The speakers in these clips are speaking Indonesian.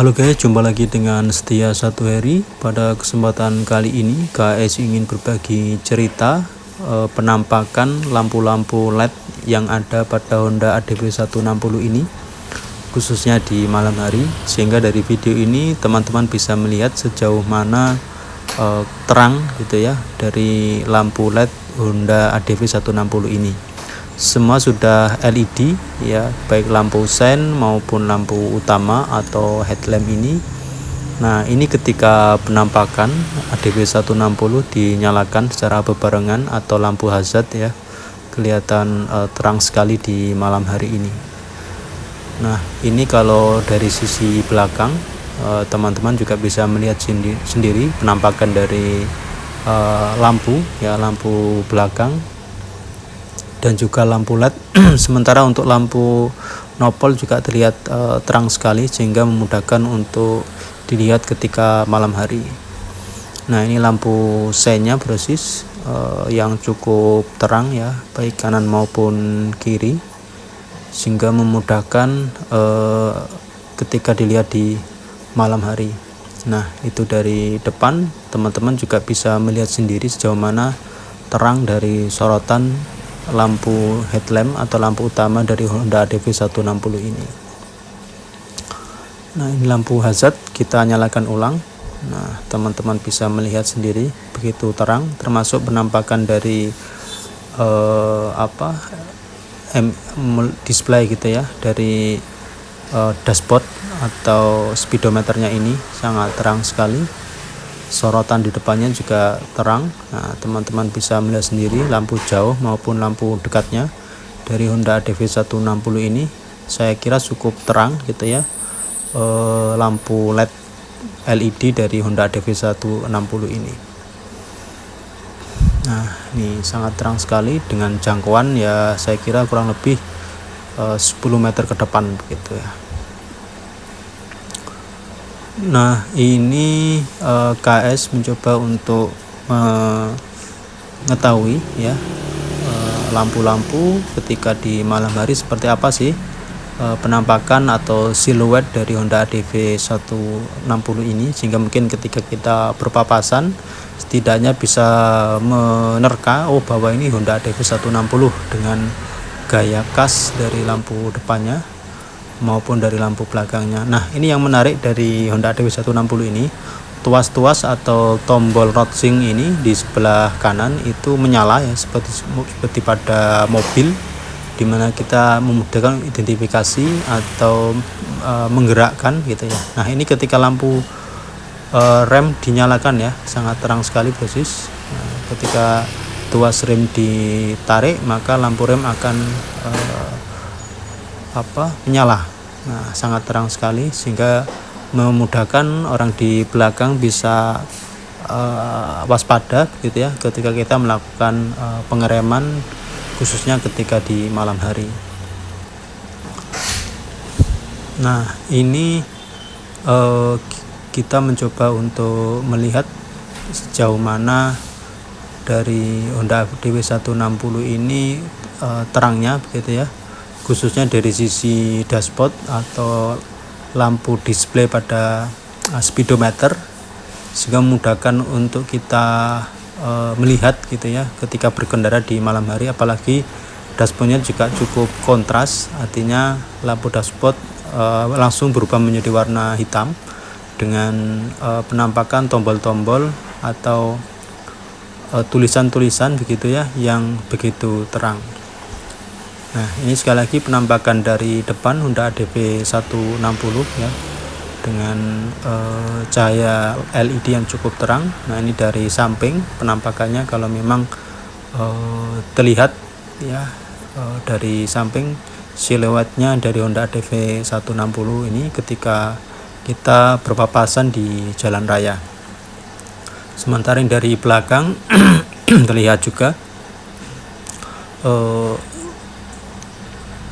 Halo guys, jumpa lagi dengan Setia Satu Hari. Pada kesempatan kali ini KS ingin berbagi cerita penampakan lampu-lampu LED yang ada pada Honda ADV 160 ini, khususnya di malam hari, sehingga dari video ini teman-teman bisa melihat sejauh mana terang gitu ya dari lampu LED Honda ADV 160 ini. Semua sudah LED ya, baik lampu sen maupun lampu utama atau headlamp ini. Nah, ini ketika penampakan ADV 160 dinyalakan secara bebarengan atau lampu hazard ya, kelihatan terang sekali di malam hari ini. Nah, ini kalau dari sisi belakang teman-teman juga bisa melihat sendiri penampakan dari lampu ya, lampu belakang dan juga lampu LED. Sementara untuk lampu nopol juga terlihat terang sekali sehingga memudahkan untuk dilihat ketika malam hari. Nah, ini lampu senya brosis yang cukup terang ya, baik kanan maupun kiri, sehingga memudahkan ketika dilihat di malam hari. Nah, itu dari depan teman-teman juga bisa melihat sendiri sejauh mana terang dari sorotan lampu headlamp atau lampu utama dari Honda ADV 160 ini. Nah, ini lampu hazard kita nyalakan ulang. Nah, teman-teman bisa melihat sendiri begitu terang, termasuk penampakan dari display gitu ya, dari dashboard atau speedometernya ini sangat terang sekali. Sorotan di depannya juga terang. Nah, teman-teman bisa melihat sendiri lampu jauh maupun lampu dekatnya dari Honda ADV 160 ini. Saya kira cukup terang gitu ya, lampu LED dari Honda ADV 160 ini. Nah, ini sangat terang sekali dengan jangkauan ya, saya kira kurang lebih 10 meter ke depan begitu ya. Nah, ini KS mencoba untuk mengetahui ya, lampu-lampu ketika di malam hari seperti apa sih penampakan atau siluet dari Honda ADV 160 ini, sehingga mungkin ketika kita berpapasan setidaknya bisa menerka bahwa ini Honda ADV 160 dengan gaya khas dari lampu depannya maupun dari lampu belakangnya. Nah, ini yang menarik dari Honda ADV 160 ini, tuas-tuas atau tombol rodsing ini di sebelah kanan itu menyala ya, seperti pada mobil, dimana kita memudahkan identifikasi atau menggerakkan gitu ya. Nah, ini ketika lampu rem dinyalakan ya, sangat terang sekali brosis. Nah, ketika tuas rem ditarik maka lampu rem akan menyala. Nah, sangat terang sekali sehingga memudahkan orang di belakang bisa waspada gitu ya ketika kita melakukan pengereman, khususnya ketika di malam hari. Nah, ini kita mencoba untuk melihat sejauh mana dari Honda ADV 160 ini terangnya begitu ya, khususnya dari sisi dashboard atau lampu display pada speedometer, sehingga memudahkan untuk kita melihat gitu ya ketika berkendara di malam hari. Apalagi dashboardnya juga cukup kontras, artinya lampu dashboard langsung berubah menjadi warna hitam dengan penampakan tombol-tombol atau tulisan-tulisan begitu ya yang begitu terang. Nah, ini sekali lagi penampakan dari depan Honda ADV 160 ya, dengan cahaya LED yang cukup terang. Nah, ini dari samping penampakannya, kalau memang terlihat ya dari samping siluetnya dari Honda ADV 160 ini ketika kita berpapasan di jalan raya. Sementara yang dari belakang terlihat juga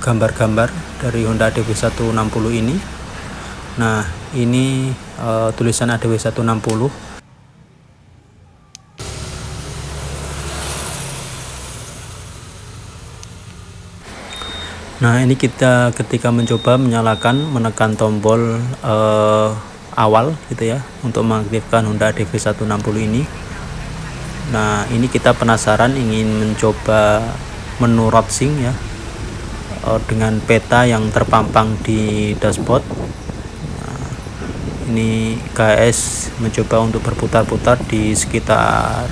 gambar-gambar dari Honda ADV 160 ini. Nah, ini tulisan ADV 160. Nah, ini kita ketika mencoba menekan tombol awal gitu ya untuk mengaktifkan Honda DV 160 ini. Nah, ini kita penasaran ingin mencoba menu roadsing ya dengan peta yang terpampang di dashboard. Nah, ini KS mencoba untuk berputar-putar di sekitar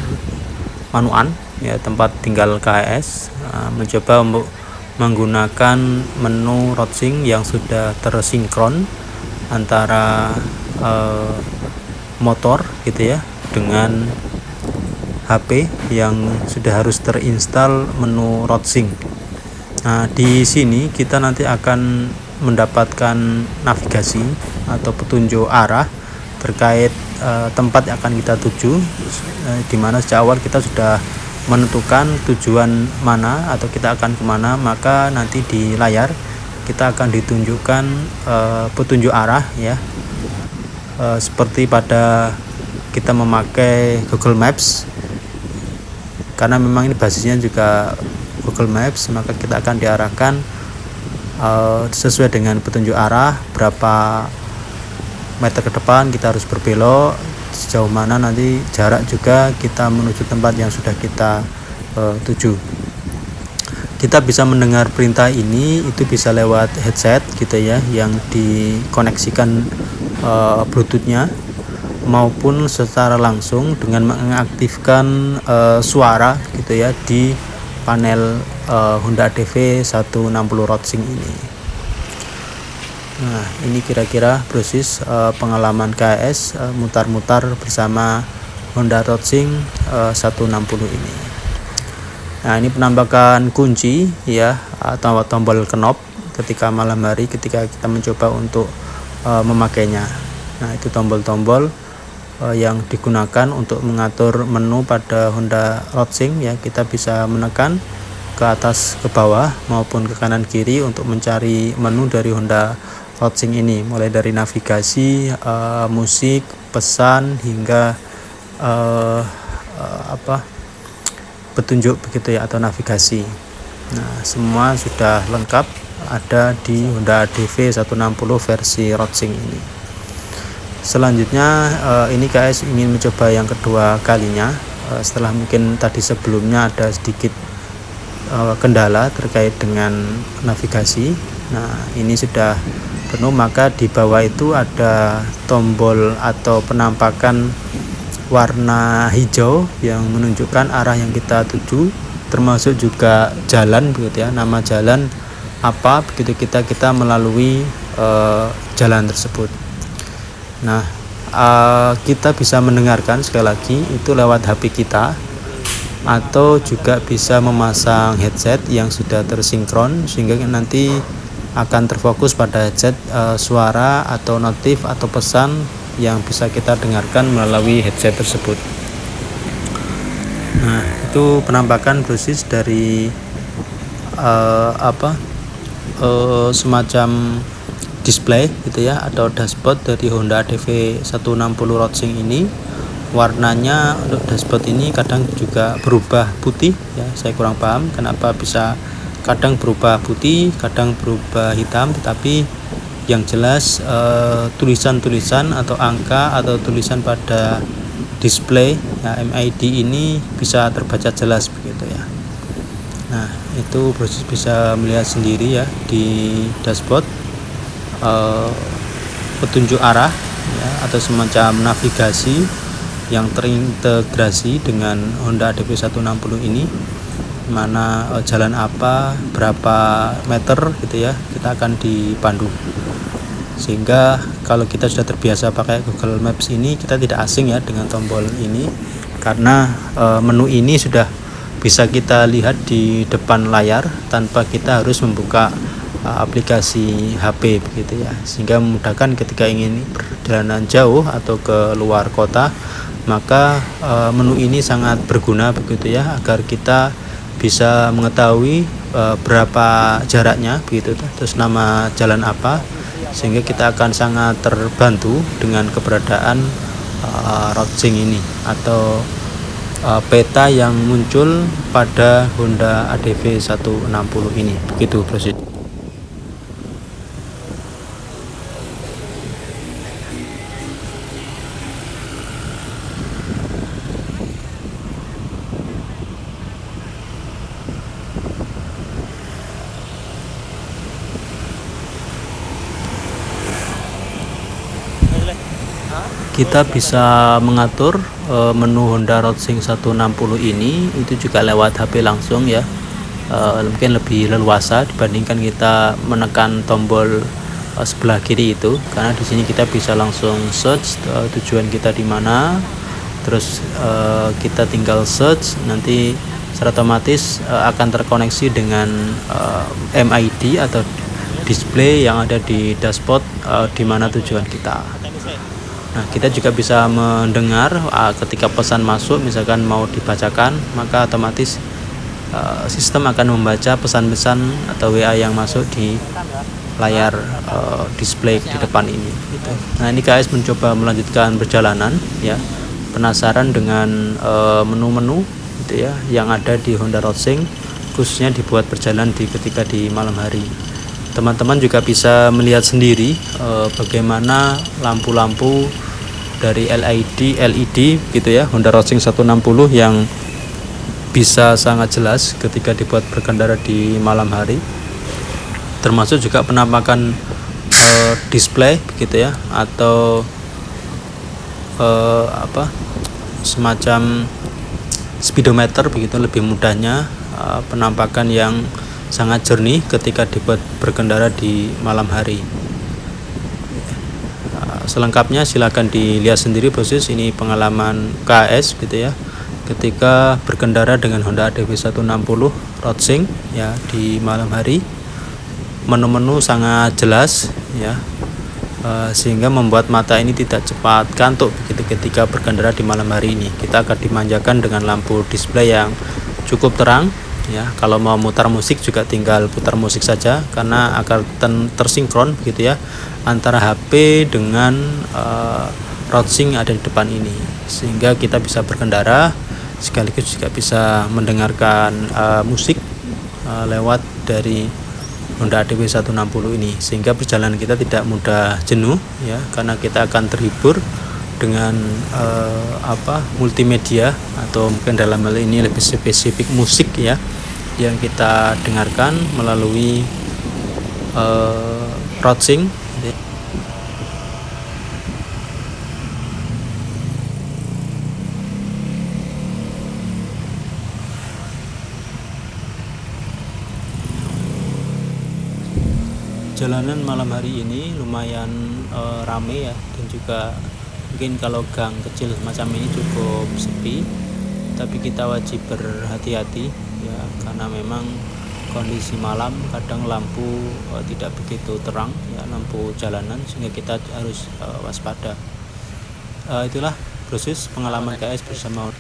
Manuan ya, tempat tinggal KS. Mencoba untuk menggunakan menu roadsing yang sudah tersinkron antara motor gitu ya dengan HP yang sudah harus terinstall menu roadsing. Nah, di sini kita nanti akan mendapatkan navigasi atau petunjuk arah terkait tempat yang akan kita tuju, di mana sejak awal kita sudah menentukan tujuan mana atau kita akan kemana, maka nanti di layar kita akan ditunjukkan petunjuk arah ya, seperti pada kita memakai Google Maps. Karena memang ini basisnya juga Google Maps, maka kita akan diarahkan sesuai dengan petunjuk arah, berapa meter ke depan kita harus berbelok, sejauh mana nanti jarak juga kita menuju tempat yang sudah kita tuju. Kita bisa mendengar perintah ini itu bisa lewat headset gitu ya, yang dikoneksikan Bluetooth-nya, maupun secara langsung dengan mengaktifkan suara gitu ya di panel Honda DV 160 roadsing ini. Nah, ini kira-kira proses pengalaman KS mutar-mutar bersama Honda roadsing 160 ini. Nah, ini penampakan kunci ya atau tombol knob ketika malam hari ketika kita mencoba untuk memakainya. Nah, itu tombol-tombol yang digunakan untuk mengatur menu pada Honda roadsing ya. Kita bisa menekan ke atas ke bawah maupun ke kanan kiri untuk mencari menu dari Honda roadsing ini, mulai dari navigasi, musik, pesan hingga petunjuk begitu ya, atau navigasi. Nah, semua sudah lengkap ada di Honda DV 160 versi roadsing ini. Selanjutnya ini KS ingin mencoba yang kedua kalinya, setelah mungkin tadi sebelumnya ada sedikit kendala terkait dengan navigasi. Nah, ini sudah penuh, maka di bawah itu ada tombol atau penampakan warna hijau yang menunjukkan arah yang kita tuju, termasuk juga jalan begitu ya, nama jalan apa begitu kita melalui jalan tersebut. Nah, kita bisa mendengarkan sekali lagi itu lewat HP kita, atau juga bisa memasang headset yang sudah tersinkron sehingga nanti akan terfokus pada headset suara atau notif atau pesan yang bisa kita dengarkan melalui headset tersebut. Nah, itu penampakan proses dari semacam display gitu ya, atau dashboard dari Honda DV 160 roadsing ini. Warnanya untuk dashboard ini kadang juga berubah putih ya, saya kurang paham kenapa bisa kadang berubah putih, kadang berubah hitam, tetapi yang jelas tulisan-tulisan atau angka atau tulisan pada display ya, MID ini bisa terbaca jelas begitu ya. Nah, itu proses bisa melihat sendiri ya di dashboard petunjuk arah ya, atau semacam navigasi yang terintegrasi dengan Honda DV 160 ini, mana jalan apa, berapa meter gitu ya, kita akan dipandu. Sehingga kalau kita sudah terbiasa pakai Google Maps ini, kita tidak asing ya dengan tombol ini, karena menu ini sudah bisa kita lihat di depan layar tanpa kita harus membuka aplikasi HP begitu ya, sehingga memudahkan ketika ingin perjalanan jauh atau ke luar kota, maka menu ini sangat berguna begitu ya, agar kita bisa mengetahui berapa jaraknya begitu, terus nama jalan apa, sehingga kita akan sangat terbantu dengan keberadaan roadsing ini atau peta yang muncul pada Honda ADV 160 ini begitu, Bro. kita bisa mengatur menu Honda Roadsing 160 ini itu juga lewat HP langsung ya. Mungkin lebih leluasa dibandingkan kita menekan tombol sebelah kiri itu, karena di sini kita bisa langsung search tujuan kita di mana, terus kita tinggal search, nanti secara otomatis akan terkoneksi dengan MID atau display yang ada di dashboard di mana tujuan kita. Nah, kita juga bisa mendengar ketika pesan masuk, misalkan mau dibacakan, maka otomatis sistem akan membaca pesan-pesan atau WA yang masuk di layar display di depan ini gitu. Nah, ini KS mencoba melanjutkan perjalanan ya. Penasaran dengan menu-menu gitu ya yang ada di Honda Roadsing, khususnya dibuat berjalan ketika di malam hari. Teman-teman juga bisa melihat sendiri bagaimana lampu-lampu dari LED gitu ya, Honda Roadsing 160 yang bisa sangat jelas ketika dibuat berkendara di malam hari. Termasuk juga penampakan display begitu ya, atau semacam speedometer begitu, lebih mudahnya penampakan yang sangat jernih ketika dibuat berkendara di malam hari. Selengkapnya silakan dilihat sendiri proses ini pengalaman KS gitu ya ketika berkendara dengan Honda ADV 160 Roadsing ya di malam hari. Menu-menu sangat jelas ya, sehingga membuat mata ini tidak cepat kantuk begitu ketika berkendara di malam hari ini. Kita akan dimanjakan dengan lampu display yang cukup terang ya. Kalau mau mutar musik juga tinggal putar musik saja, karena akan tersinkron begitu ya antara HP dengan Roadsing ada di depan ini, sehingga kita bisa berkendara sekaligus juga bisa mendengarkan musik lewat dari Honda ADV 160 ini, sehingga perjalanan kita tidak mudah jenuh ya, karena kita akan terhibur dengan multimedia, atau mungkin dalam hal ini lebih spesifik musik ya, yang kita dengarkan melalui Roadsing. Jalanan malam hari ini lumayan rame ya, dan juga mungkin kalau gang kecil semacam ini cukup sepi, tapi kita wajib berhati-hati ya, karena memang kondisi malam kadang lampu tidak begitu terang ya, lampu jalanan, sehingga kita harus waspada. Itulah proses pengalaman KS bersama